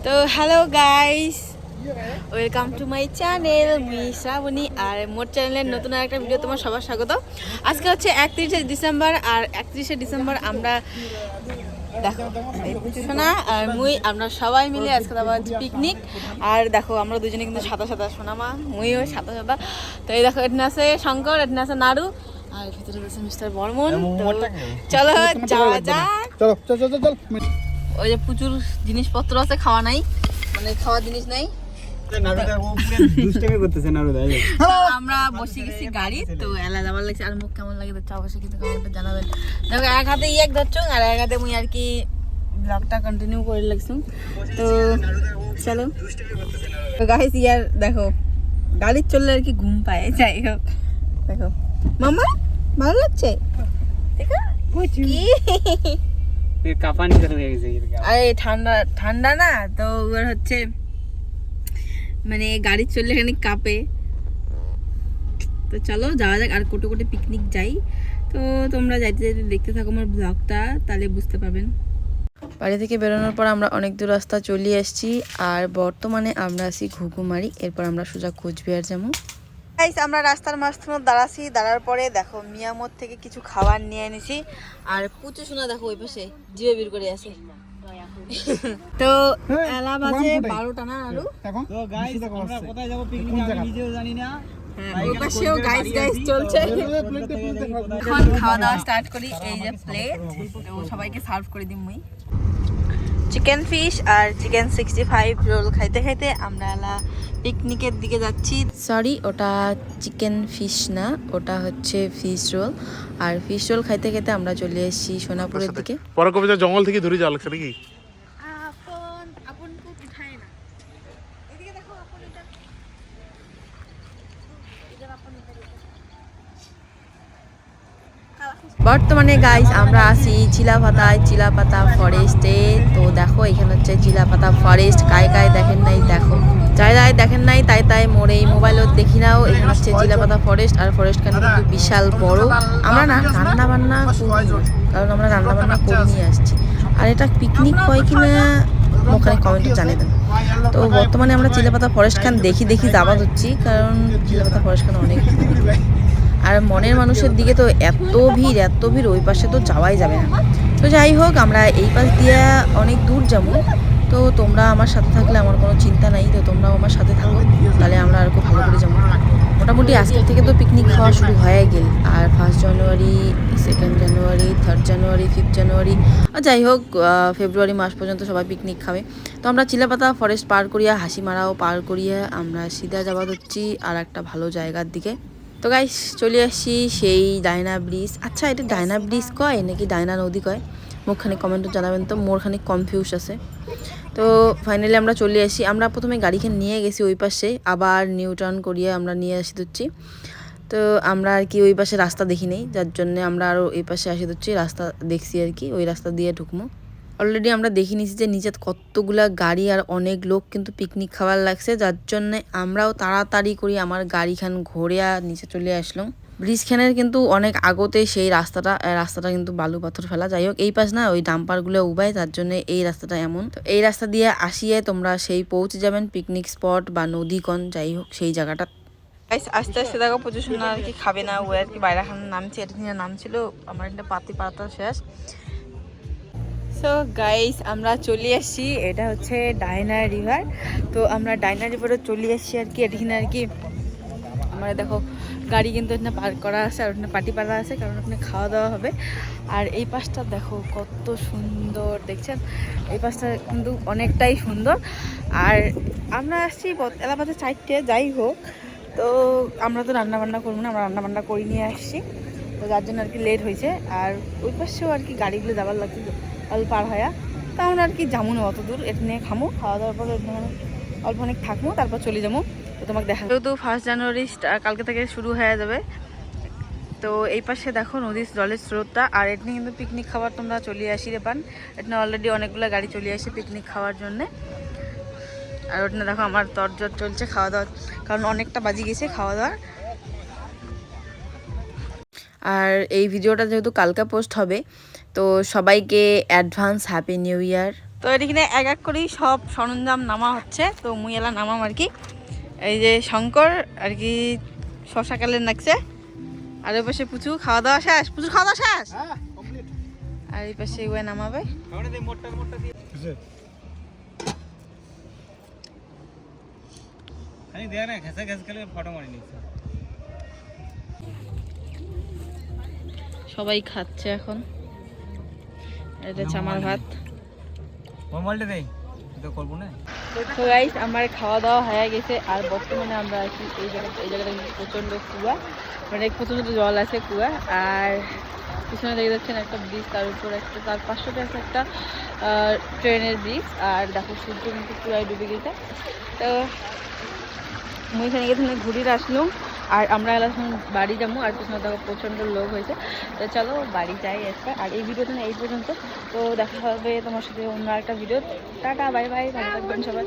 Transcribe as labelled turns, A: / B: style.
A: তো hello guys, welcome to my channel me Shrabani. আর মোর চ্যানেলের নতুন একটা ভিডিও তোমার সবার স্বাগত। আজকে হচ্ছে 31শে ডিসেম্বর, আর 31শে ডিসেম্বর আমরা দেখো সোনা আর মুই আমরা সবাই মিলে আজকে যাবো পিকনিক। আর দেখো আমরা দুজনে কিন্তু সাদা সাদা, সোনামা মুইও সাদা সাদা। তো এই দেখো এখানে আছে শঙ্কর, এখানে আছে নাড়ু, আর ভিতরে আছে মিস্টার বর্মন। চলো যাওয়া যাক। ওই যে প্রচুর জিনিসপত্র আছে, খাওয়া নাই, মানে খাওয়া জিনিস নাই। আমরা বসে গেছি গাড়ি, তো এলা যাবার লাগছে। আর মুখ কেমন লাগে তো অবশ্যই কিন্তু কমেন্টে জানাবেন। দেখো এক হাতে এক ধরছ আর এক হাতে মুই আর কি ব্লগটা কন্টিনিউ করে লাগছুম। তো চলো গাইস, ইয়ার দেখো গাড়ি চললে আর কি ঘুম পায়। যাই হোক দেখো মামা ভালো লাগছে, ঠিক আছে কি আরে ঠান্ডা ঠান্ডা না তো ওর হচ্ছে মানে গাড়ি চললে এখানে কাঁপে। তো চলো যাওয়া যাক, আর কোটে কোটে পিকনিক যাই। তো তোমরা যাইতে যাইতে দেখতে থাকো আমার ব্লগটা, তাহলে বুঝতে পারবেন। বাড়ি থেকে বেরোনোর পর আমরা অনেক দূর রাস্তা চলে এসেছি, আর বর্তমানে আমরা আছি ঘুঘুমারি। এরপর আমরা সোজা কোচবিহার যাবো। আমরা রাস্তার মাঝখানে দাঁড়াছি, দাঁড়ার পরে দেখো মিয়ামত থেকে কিছু খাবার নিয়ে এনেছি। আর পুচু সোনা দেখো ওই পাশে জিভে বের করে আছে। তো এলা বাজে 12টা না আলু। তো গাইস আমরা কোথায় যাব পিকনিকে আমি নিজেও জানি না। ওই পাশেও গাইস গাইস চলছে। এখন খাওয়া দাওয়া স্টার্ট করি। এই যে প্লেট, তো সবাইকে সার্ভ করে দিই মুই। চিকেন ফিশ আর চিকেন 65 রোল খাইতে খাইতে আমরা এলা পিকনিকের দিকে যাচ্ছি। সরি, ওটা চিকেন ফিশ না, ওটা হচ্ছে ফিশ রোল। আর ফিশ রোল খাইতে খাইতে আমরা চলে এসেছি সোনাপুরের দিকে।
B: পরে কবে জঙ্গল থেকে ধরে যাওয়া লাগছে নাকি? বর্তমানে গাইস আমরা আছি চিলাপাতা ফরেস্টে। তো দেখো এখানে হচ্ছে চিলাপাতা ফরেস্ট, কায় কায় দেখেন নাই দেখো, যাই যাই দেখেন নাই তাই তাই মোর এই মোবাইলত দেখি নাও। এখানে হচ্ছে চিলাপাতা ফরেস্ট, আর ফরেস্ট খান কিন্তু বিশাল বড়। আমরা না রান্না বান্না করি, কারণ আমরা রান্না বান্না করে নিয়ে আসছি। আর এটা পিকনিক হয় কিনা ওখানে কমেন্টে জানিয়ে দেন। তো বর্তমানে আমরা চিলাপাতা ফরেস্ট খান দেখি যাওয়া হচ্ছি, কারণ চিলাপাতা ফরেস্ট খান অনেক। আর মনের মানুষের দিকে তো এত ভিড় ওই পাশে তো যাওয়াই যাবে না। তো যাই হোক আমরা এই পাশ দিয়ে অনেক দূর যাবো। তো তোমরা আমার সাথে থাকলে আমার কোনো চিন্তা নাই, তো তোমরাও আমার সাথে থাকো, তাহলে আমরা আর খুব ভালো করে যাবো। মোটামুটি আজকে থেকে তো পিকনিক খাওয়া শুরু হয়ে গেল। আর 1 জানুয়ারি, 2 জানুয়ারি, 3 জানুয়ারি, 5 জানুয়ারি, যাই হোক ফেব্রুয়ারি মাস পর্যন্ত সবাই পিকনিক খাবে। তো আমরা চিলাপাতা ফরেস্ট পার করিয়া হাসিমারাও পার করিয়া আমরা সিধা যাওয়া হচ্ছি আর একটা ভালো জায়গার দিকে। তো গাইস চলে আসছি সেই ডায়না ব্রিজ। আচ্ছা এটা ডায়না ব্রিজ কয় নাকি ডায়না নদী কয়, মুখখানে কমেন্টে জানাবেন। তো মোরখানে কনফিউজ আছে। তো ফাইনালি আমরা চলে আসি। আমরা প্রথমে গাড়িখানে নিয়ে গেছি ওই পাশে, আবার নিউ টার্ন করিয়ে আমরা নিয়ে আসি দিচ্ছি। তো আমরা আর কি ওই পাশে রাস্তা দেখি নেই, যার জন্য আমরা আরও এই পাশে আসি দিচ্ছি। রাস্তা দেখছি আর কি, ওই রাস্তা দিয়ে ঢুকবো। অলরেডি আমরা দেখে নিয়েছি যে নিচে কতগুলা গাড়ি আর অনেক লোক কিন্তু পিকনিক খাবার লাগছে, যার জন্যে আমরাও তাড়াতাড়ি করি আমার গাড়িখান ঘুরে আর নিচে চলে আসলাম। ব্রিজখানের কিন্তু অনেক আগতে সেই রাস্তাটা কিন্তু বালু পাথর ফেলা। যাই হোক এই পাশ না ওই ডাম্পারগুলো উবায়, তার জন্য এই রাস্তাটা এমন। তো এই রাস্তা দিয়ে আসিয়ে তোমরা সেই পৌঁছে যাবেন পিকনিক স্পট বা নদীকণ, যাই হোক সেই জায়গাটা। আস্তে আস্তে দেখো প্রচুর সুন্দর আর কি খাবে না, ও আর কি বাইরে খান নামছে, এটা নিয়ে নামছিল আমার একটা পাতা শেষ। সো গাইস আমরা চলে আসছি, এটা হচ্ছে ডায়না রিভার। তো আমরা ডায়না রিভারে চলে আসছি আর কি। এখানে আর কি আমরা দেখো গাড়ি কিন্তু এখানে পার্ক করা আছে, আর ওখানে পার্টি পাড়া আছে, কারণ ওখানে খাওয়া দাওয়া হবে। আর এই পাশটা দেখো কত সুন্দর দেখছেন, এই পাশটা কিন্তু অনেকটাই সুন্দর। আর আমরা আসছি এলাকাতে 4টে, যাই হোক তো আমরা তো রান্নাবান্না করবো না, আমরা রান্নাবান্না করে নিয়ে আসছি, তো যার জন্য আর কি লেট হয়েছে। আর ওই পাশেও আর কি গাড়িগুলো যাবার লাগছে অল্প পার হয়া, তা আমরা আর কি যাবো না অত দূর। এটা নিয়ে খামো, খাওয়া দাওয়ার পর অল্প অনেক থাকবো, তারপর চলে যাবো। তো তোমাকে দেখা, যেহেতু 1 জানুয়ারি কালকে থেকে শুরু হয়ে যাবে। তো এই পাশে দেখো নদীর জলের স্রোতটা, আর এখানে কিন্তু পিকনিক খাবার তোমরা চলে আসি রে পান। এখানে অলরেডি অনেকগুলো গাড়ি চলে আসে পিকনিক খাওয়ার জন্যে। আর ওখানে দেখো আমার তরজর চলছে খাওয়া দাওয়া, কারণ অনেকটা বাজি গেছে খাওয়া দাওয়ার। আর এই ভিডিওটা যেহেতু কালকে পোস্ট হবে, তো সবাইকে অ্যাডভান্স হ্যাপি নিউ ইয়ার।
A: তো এখানে এক এক করেই সব সরঞ্জাম নামা হচ্ছে, তো মুই এলা নামাম আর কি। এই যে শঙ্কর আর কি শশা কালের নাকছে, আর ওই পাশে পুচু খাওয়া দাওয়া শেষ। পুচুর খাওয়া দাওয়া শেষ, আর এই পাশে ওই নামাবে। সবাই খাচ্ছে এখন। এটা হচ্ছে আমার ভাত। তো গাইস আমার খাওয়া দাওয়া হয়ে গেছে, আর বর্তমানে আমরা আছি এই জায়গাটা প্রচন্ড কুয়া, মানে প্রচন্ড জল আছে কুয়া। আর পিছনে দেখে যাচ্ছেন একটা ব্রিজ, তার উপর একটা, তার পাঁচশোটা আছে একটা ট্রেনের ব্রিজ। আর দেখো সূর্য কিন্তু পুরাই ডুবে গেছে। তো মুই এখানে গেছে ঘুরিয়ে আসলাম, আর আমরা এখন বাড়ি যাবো। আর পিছনে দেখো প্রচণ্ড লোক হয়েছে। তো চলো বাড়ি যাই একটা। আর এই ভিডিওটা এই পর্যন্ত। তো দেখা হবে তোমার সাথে অন্য একটা ভিডিও। টাটা, বাই বাই, ভালো থাকবেন সবাই।